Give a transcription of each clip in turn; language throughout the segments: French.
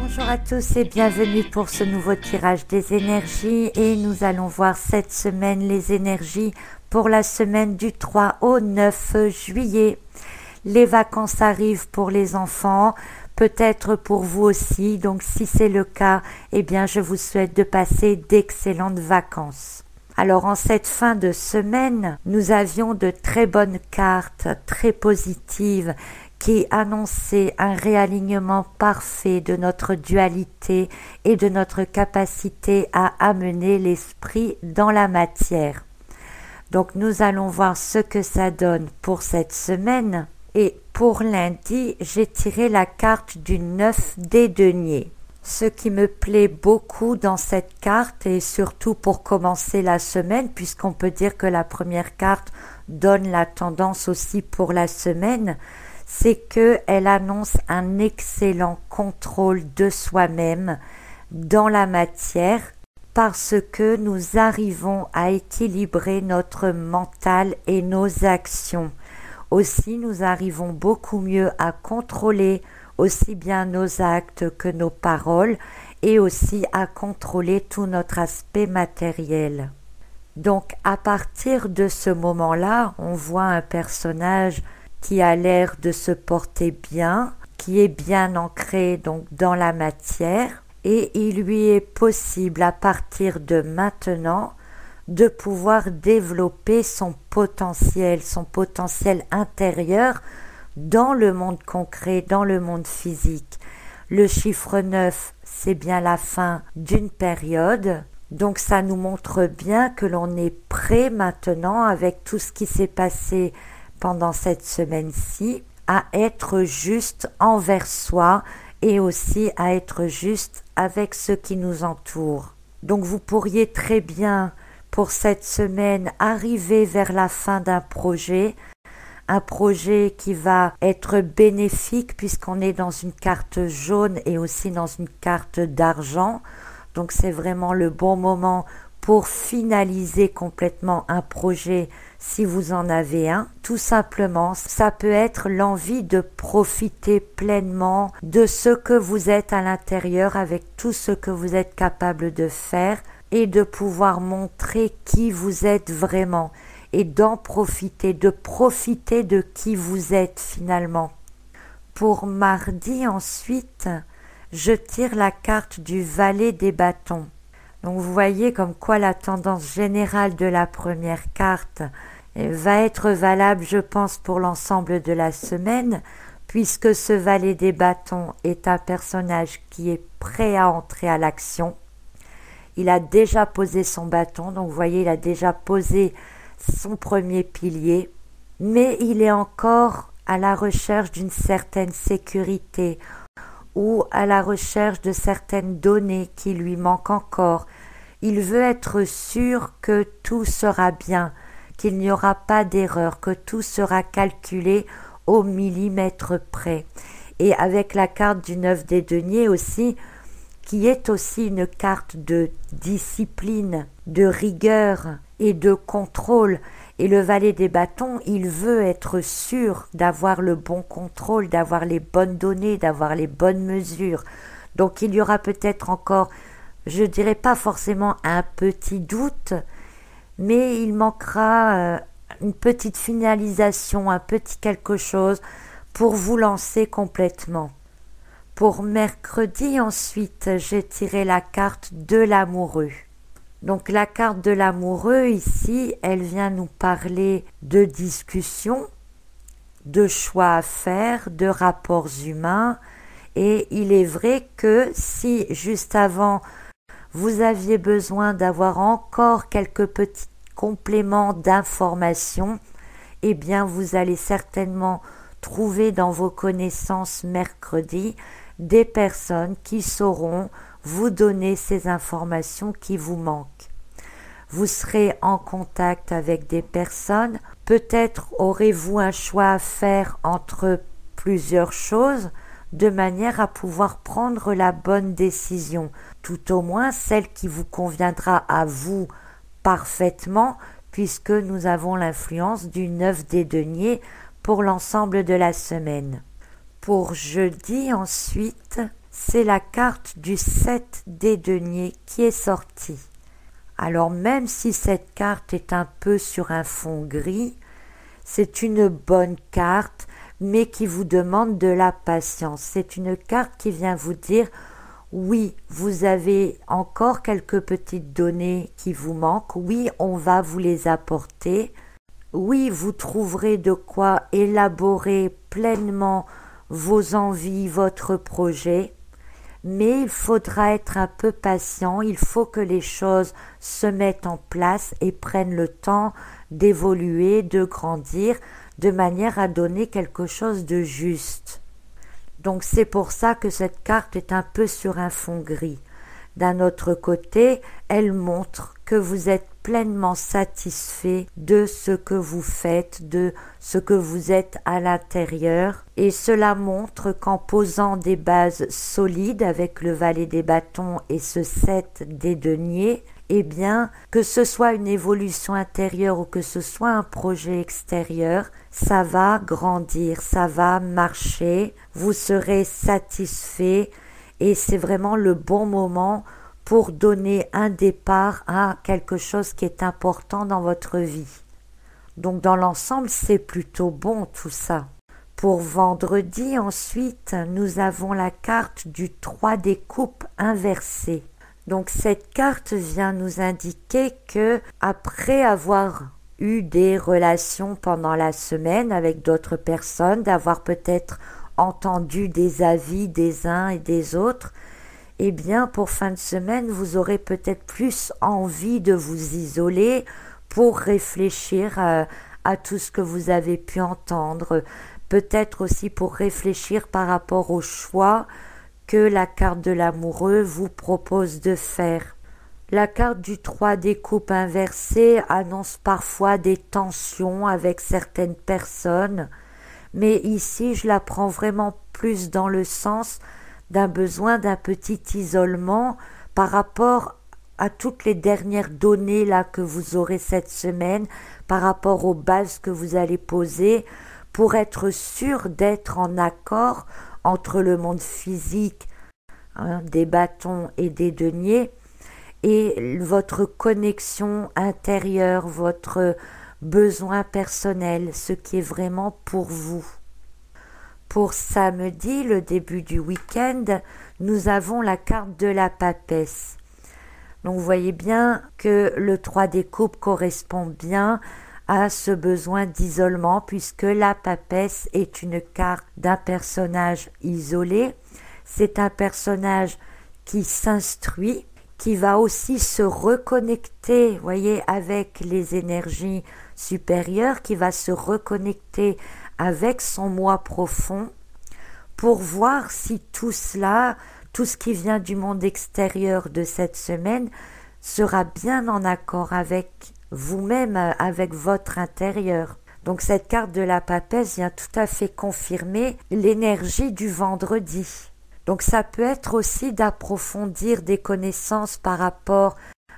Bonjour à tous et bienvenue pour ce nouveau tirage des énergies et nous allons voir cette semaine les énergies pour la semaine du 3 au 9 juillet. Les vacances arrivent pour les enfants, peut-être pour vous aussi, donc si c'est le cas, eh bien je vous souhaite de passer d'excellentes vacances. Alors en cette fin de semaine, nous avions de très bonnes cartes, très positives, qui annonçaient un réalignement parfait de notre dualité et de notre capacité à amener l'esprit dans la matière. Donc nous allons voir ce que ça donne pour cette semaine. Et pour lundi, j'ai tiré la carte du 9 des deniers. Ce qui me plaît beaucoup dans cette carte, et surtout pour commencer la semaine, puisqu'on peut dire que la première carte donne la tendance aussi pour la semaine, c'est qu'elle annonce un excellent contrôle de soi-même dans la matière, parce que nous arrivons à équilibrer notre mental et nos actions. Aussi, nous arrivons beaucoup mieux à contrôler aussi bien nos actes que nos paroles et aussi à contrôler tout notre aspect matériel. Donc, à partir de ce moment-là, on voit un personnage qui a l'air de se porter bien, qui est bien ancré donc dans la matière, et il lui est possible à partir de maintenant de pouvoir développer son potentiel intérieur dans le monde concret, dans le monde physique. Le chiffre 9, c'est bien la fin d'une période, donc ça nous montre bien que l'on est prêt maintenant avec tout ce qui s'est passé pendant cette semaine-ci à être juste envers soi et aussi à être juste avec ceux qui nous entourent. Donc vous pourriez très bien pour cette semaine arriver vers la fin d'un projet, un projet qui va être bénéfique puisqu'on est dans une carte jaune et aussi dans une carte d'argent. Donc c'est vraiment le bon moment pour finaliser complètement un projet si vous en avez un. Tout simplement, ça peut être l'envie de profiter pleinement de ce que vous êtes à l'intérieur avec tout ce que vous êtes capable de faire et de pouvoir montrer qui vous êtes vraiment et d'en profiter, de profiter de qui vous êtes finalement. Pour mardi ensuite, je tire la carte du valet des bâtons. Donc vous voyez comme quoi la tendance générale de la première carte va être valable, je pense, pour l'ensemble de la semaine, puisque ce valet des bâtons est un personnage qui est prêt à entrer à l'action. Il a déjà posé son bâton, donc vous voyez, il a déjà posé son premier pilier, mais il est encore à la recherche d'une certaine sécurité ou à la recherche de certaines données qui lui manquent encore. Il veut être sûr que tout sera bien, qu'il n'y aura pas d'erreur, que tout sera calculé au millimètre près. Et avec la carte du 9 des deniers aussi, qui est aussi une carte de discipline, de rigueur et de contrôle. Et le valet des bâtons, il veut être sûr d'avoir le bon contrôle, d'avoir les bonnes données, d'avoir les bonnes mesures. Donc il y aura peut-être encore, je dirais pas forcément un petit doute, mais il manquera une petite finalisation, un petit quelque chose pour vous lancer complètement. Pour mercredi ensuite, j'ai tiré la carte de l'amoureux. Donc la carte de l'amoureux ici, elle vient nous parler de discussion, de choix à faire, de rapports humains. Et il est vrai que si juste avant, vous aviez besoin d'avoir encore quelques petits compléments d'informations, eh bien vous allez certainement trouver dans vos connaissances mercredi des personnes qui sauront vous donner ces informations qui vous manquent. Vous serez en contact avec des personnes, peut-être aurez-vous un choix à faire entre plusieurs choses, de manière à pouvoir prendre la bonne décision, tout au moins celle qui vous conviendra à vous parfaitement, puisque nous avons l'influence du 9 des deniers pour l'ensemble de la semaine. Pour jeudi ensuite, c'est la carte du 7 des deniers qui est sortie. Alors même si cette carte est un peu sur un fond gris, c'est une bonne carte, mais qui vous demande de la patience. C'est une carte qui vient vous dire, oui, vous avez encore quelques petites données qui vous manquent, oui, on va vous les apporter, oui, vous trouverez de quoi élaborer pleinement vos envies, votre projet, mais il faudra être un peu patient, il faut que les choses se mettent en place et prennent le temps d'évoluer, de grandir, de manière à donner quelque chose de juste. Donc c'est pour ça que cette carte est un peu sur un fond gris. D'un autre côté, elle montre que vous êtes pleinement satisfait de ce que vous faites, de ce que vous êtes à l'intérieur. Et cela montre qu'en posant des bases solides avec le valet des bâtons et ce 7 des deniers, eh bien, que ce soit une évolution intérieure ou que ce soit un projet extérieur, ça va grandir, ça va marcher, vous serez satisfait et c'est vraiment le bon moment pour donner un départ à quelque chose qui est important dans votre vie. Donc dans l'ensemble, c'est plutôt bon tout ça. Pour vendredi, ensuite, nous avons la carte du 3 des coupes inversée. Donc cette carte vient nous indiquer que après avoir eu des relations pendant la semaine avec d'autres personnes, d'avoir peut-être entendu des avis des uns et des autres, eh bien pour fin de semaine, vous aurez peut-être plus envie de vous isoler pour réfléchir à tout ce que vous avez pu entendre, peut-être aussi pour réfléchir par rapport au choix que la carte de l'amoureux vous propose de faire. La carte du 3 des coupes inversée annonce parfois des tensions avec certaines personnes, mais ici je la prends vraiment plus dans le sens d'un besoin d'un petit isolement par rapport à toutes les dernières données là que vous aurez cette semaine, par rapport aux bases que vous allez poser, pour être sûr d'être en accord entre le monde physique, des bâtons et des deniers, et votre connexion intérieure, votre besoin personnel, ce qui est vraiment pour vous. Pour samedi, le début du week-end, nous avons la carte de la papesse. Donc vous voyez bien que le 3 des coupes correspond bien à ce besoin d'isolement puisque la papesse est une carte d'un personnage isolé. C'est un personnage qui s'instruit, qui va aussi se reconnecter, vous voyez, avec les énergies supérieures, qui va se reconnecter avec son moi profond pour voir si tout cela, tout ce qui vient du monde extérieur de cette semaine sera bien en accord avec vous-même, avec votre intérieur. Donc cette carte de la papesse vient tout à fait confirmer l'énergie du vendredi. Donc ça peut être aussi d'approfondir des connaissances par rapport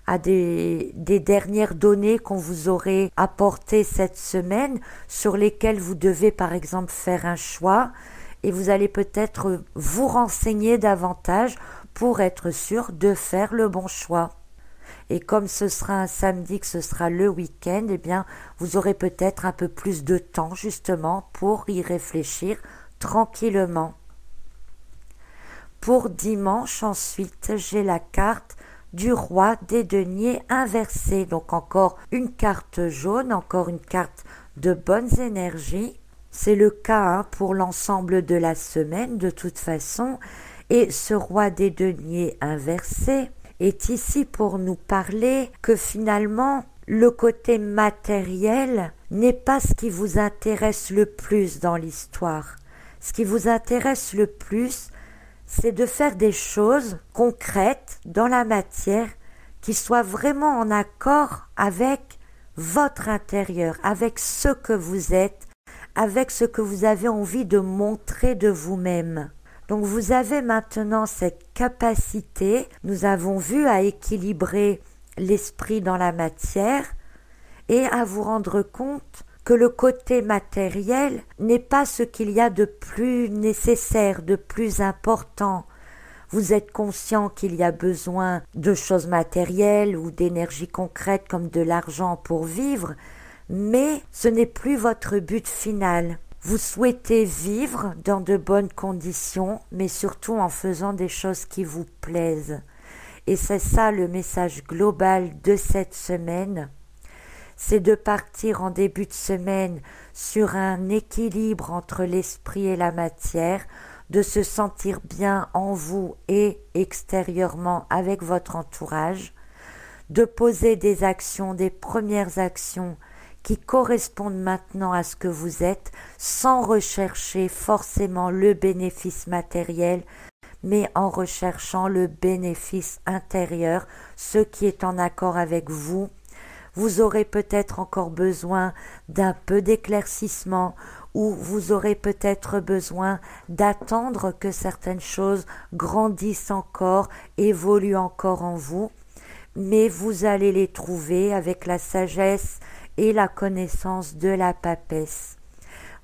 à des dernières données qu'on vous aurait apportées cette semaine, sur lesquelles vous devez par exemple faire un choix, et vous allez peut-être vous renseigner davantage pour être sûr de faire le bon choix. Et comme ce sera un samedi, que ce sera le week-end, eh bien vous aurez peut-être un peu plus de temps justement pour y réfléchir tranquillement. Pour dimanche ensuite, j'ai la carte du roi des deniers inversé. Donc encore une carte jaune, encore une carte de bonnes énergies. C'est le cas pour l'ensemble de la semaine de toute façon. Et ce roi des deniers inversé est ici pour nous parler que finalement le côté matériel n'est pas ce qui vous intéresse le plus dans l'histoire. Ce qui vous intéresse le plus, c'est de faire des choses concrètes dans la matière qui soient vraiment en accord avec votre intérieur, avec ce que vous êtes, avec ce que vous avez envie de montrer de vous-même. Donc vous avez maintenant cette capacité, nous avons vu, à équilibrer l'esprit dans la matière et à vous rendre compte que le côté matériel n'est pas ce qu'il y a de plus nécessaire, de plus important. Vous êtes conscient qu'il y a besoin de choses matérielles ou d'énergie concrète comme de l'argent pour vivre, mais ce n'est plus votre but final. Vous souhaitez vivre dans de bonnes conditions, mais surtout en faisant des choses qui vous plaisent. Et c'est ça le message global de cette semaine. C'est de partir en début de semaine sur un équilibre entre l'esprit et la matière, de se sentir bien en vous et extérieurement avec votre entourage, de poser des actions, des premières actions qui correspondent maintenant à ce que vous êtes, sans rechercher forcément le bénéfice matériel, mais en recherchant le bénéfice intérieur, ce qui est en accord avec vous. Vous aurez peut-être encore besoin d'un peu d'éclaircissement ou vous aurez peut-être besoin d'attendre que certaines choses grandissent encore, évoluent encore en vous, mais vous allez les trouver avec la sagesse et la connaissance de la papesse.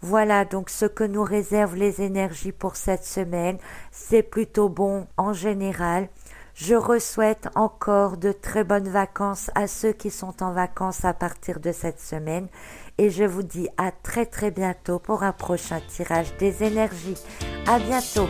Voilà donc ce que nous réservent les énergies pour cette semaine. C'est plutôt bon en général. Je souhaite encore de très bonnes vacances à ceux qui sont en vacances à partir de cette semaine et je vous dis à très bientôt pour un prochain tirage des énergies. À bientôt.